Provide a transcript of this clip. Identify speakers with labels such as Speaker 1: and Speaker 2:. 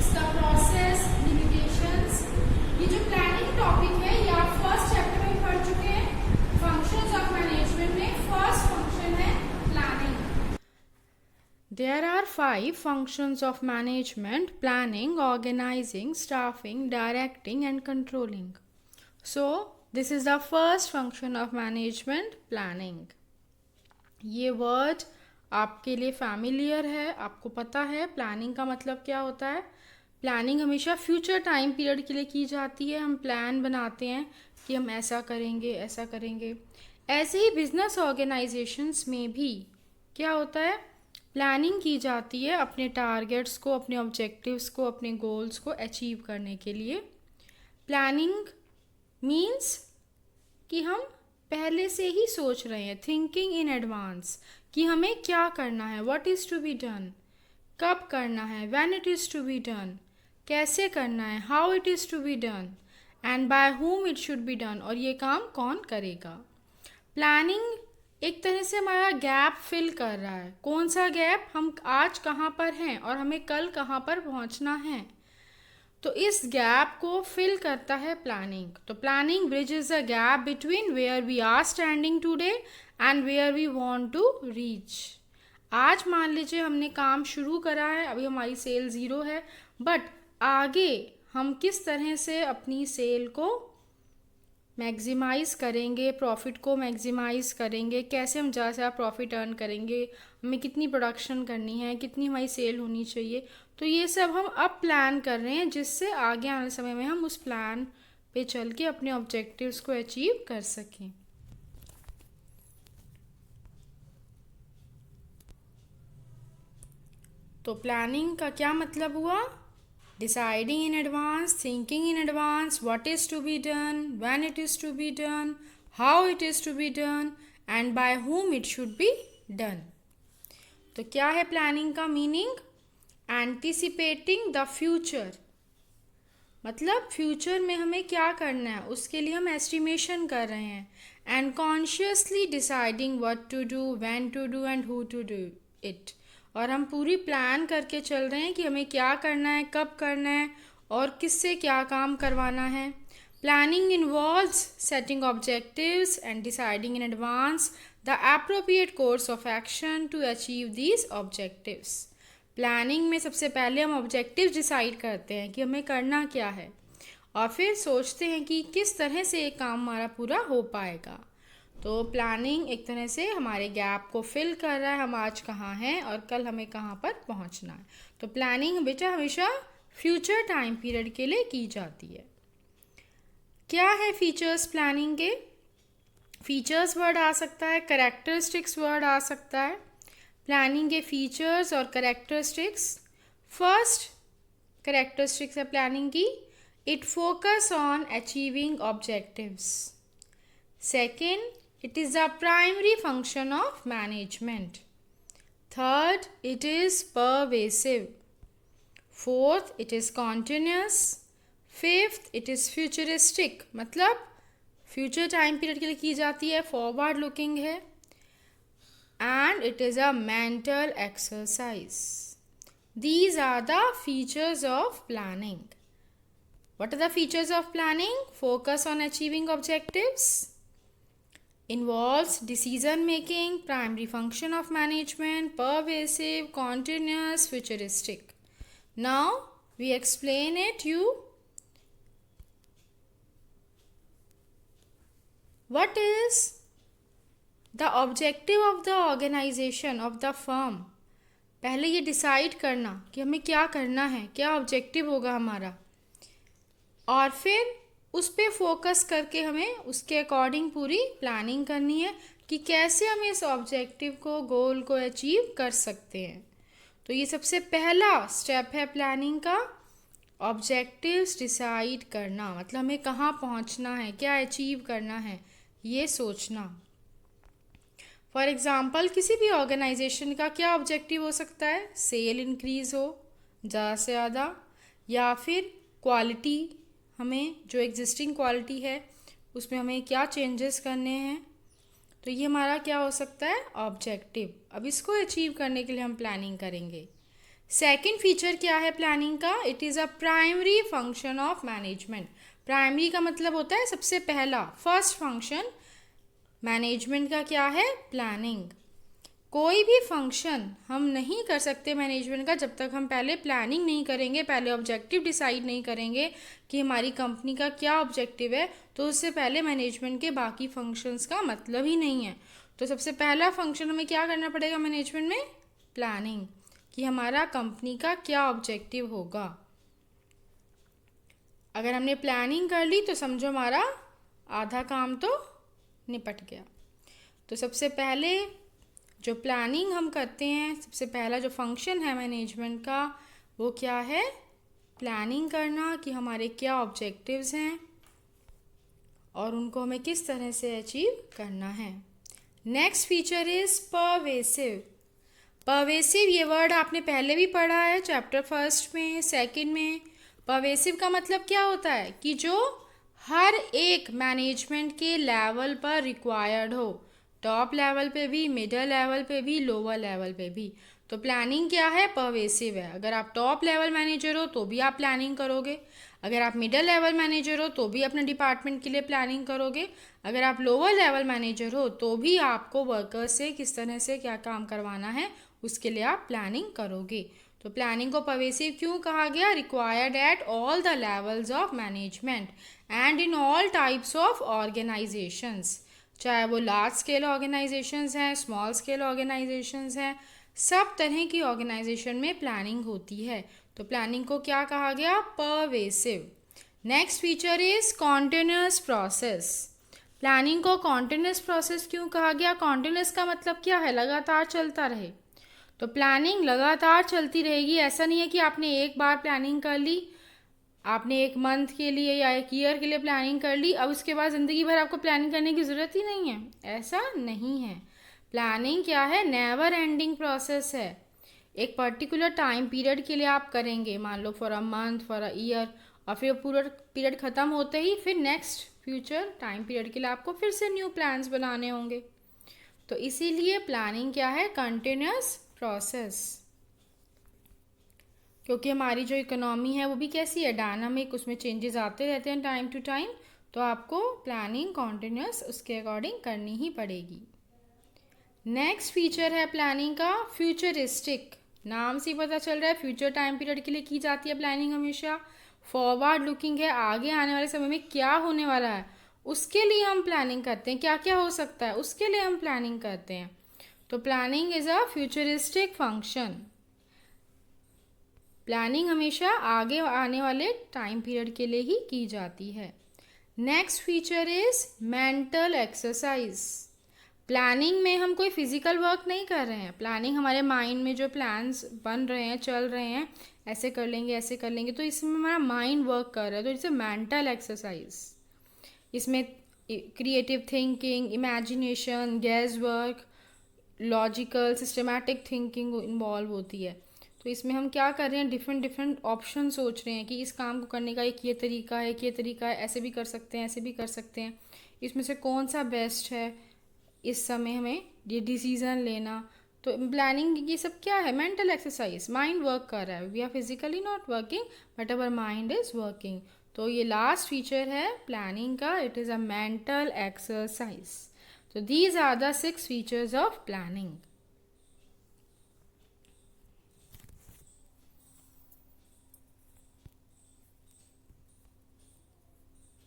Speaker 1: इसका process, limitations. ये जो प्लानिंग टॉपिक है ये आप फर्स्ट चैप्टर में पढ़ चुके हैं। फंक्शंस ऑफ मैनेजमेंट में फर्स्ट फंक्शन है planning. There are 5 functions of management: planning, organizing, staffing, directing and controlling. So, this is the first function of management, planning. ये वर्ड आपके लिए फैमिलियर है, आपको पता है प्लानिंग का मतलब क्या होता है। प्लानिंग हमेशा फ्यूचर टाइम पीरियड के लिए की जाती है। हम प्लान बनाते हैं कि हम ऐसा करेंगे, ऐसा करेंगे। ऐसे ही बिजनेस ऑर्गेनाइजेशंस में भी क्या होता है, प्लानिंग की जाती है अपने टारगेट्स को, अपने ऑब्जेक्टिव्स को, अपने गोल्स को अचीव करने के लिए। प्लानिंग मीन्स कि हम पहले से ही सोच रहे हैं, थिंकिंग इन एडवांस, कि हमें क्या करना है, what is to be done, कब करना है, when it is to be done, कैसे करना है, how it is to be done and by whom it should be done, और ये काम कौन करेगा। प्लानिंग एक तरह से हमारा गैप फिल कर रहा है। कौन सा गैप, हम आज कहाँ पर हैं और हमें कल कहाँ पर पहुँचना है, तो इस गैप को फिल करता है प्लानिंग। तो planning bridges a gap between where we are standing today and where we want to reach. आज मान लीजिए हमने काम शुरू करा है, अभी हमारी सेल 0 है, बट आगे हम किस तरह से अपनी सेल को मैक्सिमाइज़ करेंगे, प्रॉफिट को मैक्सिमाइज़ करेंगे, कैसे हम ज़्यादा से ज़्यादा प्रॉफिट अर्न करेंगे, हमें कितनी प्रोडक्शन करनी है, कितनी हमारी सेल होनी चाहिए, तो ये सब हम अब प्लान कर रहे हैं, जिससे आगे आने समय में हम उस प्लान पे चल के अपने ऑब्जेक्टिव्स को अचीव कर सकें। तो प्लानिंग का क्या मतलब हुआ, deciding in advance, thinking in advance, what is to be done, when it is to be done, how it is to be done and by whom it should be done. तो क्या है planning का meaning, anticipating the future, मतलब future में हमें क्या करना है उसके लिए हम एस्टिमेशन कर रहे हैं। And consciously deciding what to do, when to do and who to do it, और हम पूरी प्लान करके चल रहे हैं कि हमें क्या करना है, कब करना है और किससे क्या काम करवाना है। Planning involves setting objectives and deciding in advance the appropriate course of action to achieve these objectives. Planning में सबसे पहले हम ऑब्जेक्टिव्स डिसाइड करते हैं कि हमें करना क्या है, और फिर सोचते हैं कि किस तरह से ये काम हमारा पूरा हो पाएगा। तो प्लानिंग एक तरह से हमारे गैप को फिल कर रहा है, हम आज कहाँ हैं और कल हमें कहाँ पर पहुँचना है। तो प्लानिंग बेटा हमेशा फ्यूचर टाइम पीरियड के लिए की जाती है। क्या है फीचर्स प्लानिंग के, फीचर्स वर्ड आ सकता है, कैरेक्टरिस्टिक्स वर्ड आ सकता है। प्लानिंग के फीचर्स और कैरेक्टरिस्टिक्स, फर्स्ट कैरेक्टरिस्टिक्स है प्लानिंग की, it focus on achieving objectives. Second, it is the primary function of management. Third, it is pervasive. Fourth, it is continuous. Fifth, it is futuristic, मतलब future time period के लिए की जाती है, forward looking है। And it is a mental exercise. These are the features of planning. What are the features of planning? Focus on achieving objectives, involves decision making, primary function of management, pervasive, continuous, futuristic. Now we explain it you. What is the objective of the organization, of the firm? पहले ये decide करना कि हमें क्या करना है, क्या objective होगा हमारा, और फिर उस पर फोकस करके हमें उसके अकॉर्डिंग पूरी प्लानिंग करनी है कि कैसे हम इस ऑब्जेक्टिव को, गोल को अचीव कर सकते हैं। तो ये सबसे पहला स्टेप है प्लानिंग का, ऑब्जेक्टिव्स डिसाइड करना, मतलब हमें कहाँ पहुँचना है, क्या अचीव करना है, ये सोचना। फॉर एग्ज़ाम्पल किसी भी ऑर्गेनाइजेशन का क्या ऑब्जेक्टिव हो सकता है, सेल इंक्रीज़ हो ज़्यादा से ज़्यादा, या फिर क्वालिटी, हमें जो एग्जिस्टिंग क्वालिटी है उसमें हमें क्या चेंजेस करने हैं, तो ये हमारा क्या हो सकता है, ऑब्जेक्टिव। अब इसको अचीव करने के लिए हम प्लानिंग करेंगे। सेकेंड फीचर क्या है प्लानिंग का? It is a primary function of management. Primary का मतलब होता है सबसे पहला, फर्स्ट फंक्शन मैनेजमेंट का क्या है? प्लानिंग। कोई भी फंक्शन हम नहीं कर सकते मैनेजमेंट का जब तक हम पहले प्लानिंग नहीं करेंगे, पहले ऑब्जेक्टिव डिसाइड नहीं करेंगे कि हमारी कंपनी का क्या ऑब्जेक्टिव है, तो उससे पहले मैनेजमेंट के बाकी फंक्शंस का मतलब ही नहीं है। तो सबसे पहला फंक्शन हमें क्या करना पड़ेगा मैनेजमेंट में? प्लानिंग, कि हमारा कंपनी का क्या ऑब्जेक्टिव होगा। अगर हमने प्लानिंग कर ली तो समझो हमारा आधा काम तो निपट गया। तो सबसे पहले जो प्लानिंग हम करते हैं, सबसे पहला जो फंक्शन है मैनेजमेंट का, वो क्या है? प्लानिंग करना कि हमारे क्या ऑब्जेक्टिव्स हैं और उनको हमें किस तरह से अचीव करना है। Next feature is pervasive. Pervasive ये वर्ड आपने पहले भी पढ़ा है चैप्टर फर्स्ट में, सेकंड में। परवेसिव का मतलब क्या होता है? कि जो हर एक मैनेजमेंट के लेवल पर रिक्वायर्ड हो, टॉप लेवल पे भी, मिडल लेवल पे भी, लोअर लेवल पे भी। तो प्लानिंग क्या है? परवेसिव है। अगर आप टॉप लेवल मैनेजर हो तो भी आप प्लानिंग करोगे, अगर आप मिडल लेवल मैनेजर हो तो भी अपने डिपार्टमेंट के लिए प्लानिंग करोगे, अगर आप लोअर लेवल मैनेजर हो तो भी आपको वर्कर्स से किस तरह से क्या काम करवाना है उसके लिए आप प्लानिंग करोगे। तो प्लानिंग को परवेसिव क्यों कहा गया? Required at all the levels of management and in all types of organisations, चाहे वो लार्ज स्केल ऑर्गेनाइजेशंस हैं, स्मॉल स्केल ऑर्गेनाइजेशंस हैं, सब तरह की ऑर्गेनाइजेशन में प्लानिंग होती है। तो प्लानिंग को क्या कहा गया? Pervasive. Next feature is continuous process. Planning को कॉन्टिन्यूअस प्रोसेस क्यों कहा गया? कॉन्टिन्यूअस का मतलब क्या है? लगातार चलता रहे। तो प्लानिंग लगातार चलती रहेगी। ऐसा नहीं है कि आपने एक बार प्लानिंग कर ली, आपने एक मंथ के लिए या एक ईयर के लिए प्लानिंग कर ली, अब उसके बाद ज़िंदगी भर आपको प्लानिंग करने की ज़रूरत ही नहीं है। ऐसा नहीं है। प्लानिंग क्या है? नेवर एंडिंग प्रोसेस है। एक पर्टिकुलर टाइम पीरियड के लिए आप करेंगे, मान लो for a month, for a year, और फिर पूरा पीरियड ख़त्म होते ही फिर नेक्स्ट फ्यूचर टाइम पीरियड के लिए आपको फिर से न्यू प्लान्स बनाने होंगे। तो इसीलिए प्लानिंग क्या है? Continuous process. क्योंकि हमारी जो इकोनॉमी है वो भी कैसी है? डायनामिक, उसमें चेंजेस आते रहते हैं टाइम टू टाइम, तो आपको प्लानिंग कॉन्टिन्यूस उसके अकॉर्डिंग करनी ही पड़ेगी। नेक्स्ट फीचर है प्लानिंग का फ्यूचरिस्टिक। नाम से ही पता चल रहा है फ्यूचर टाइम पीरियड के लिए की जाती है प्लानिंग। हमेशा फॉरवर्ड लुकिंग है, आगे आने वाले समय में क्या होने वाला है उसके लिए हम प्लानिंग करते हैं, क्या क्या हो सकता है उसके लिए हम प्लानिंग करते हैं। तो planning is a futuristic function. Planning हमेशा आगे आने वाले टाइम पीरियड के लिए ही की जाती है। Next feature is mental exercise. Planning में हम कोई फिजिकल वर्क नहीं कर रहे हैं। प्लानिंग हमारे माइंड में जो प्लान्स बन रहे हैं, चल रहे हैं, ऐसे कर लेंगे, ऐसे कर लेंगे, तो इसमें हमारा माइंड वर्क कर रहा है, तो इट्स मेंटल एक्सरसाइज। इसमें creative thinking, imagination, gas work, logical systematic thinking involve होती है। तो इसमें हम क्या कर रहे हैं? डिफरेंट डिफरेंट ऑप्शन सोच रहे हैं कि इस काम को करने का एक ये तरीका है, एक ये तरीका है, ऐसे भी कर सकते हैं, ऐसे भी कर सकते हैं, इसमें से कौन सा बेस्ट है इस समय हमें ये डिसीज़न लेना। तो प्लानिंग ये सब क्या है? Mental exercise. माइंड वर्क कर रहा है, we are physically not working but our mind is working. तो ये लास्ट फीचर है प्लानिंग का, it is a mental exercise. तो these are the 6 features of planning.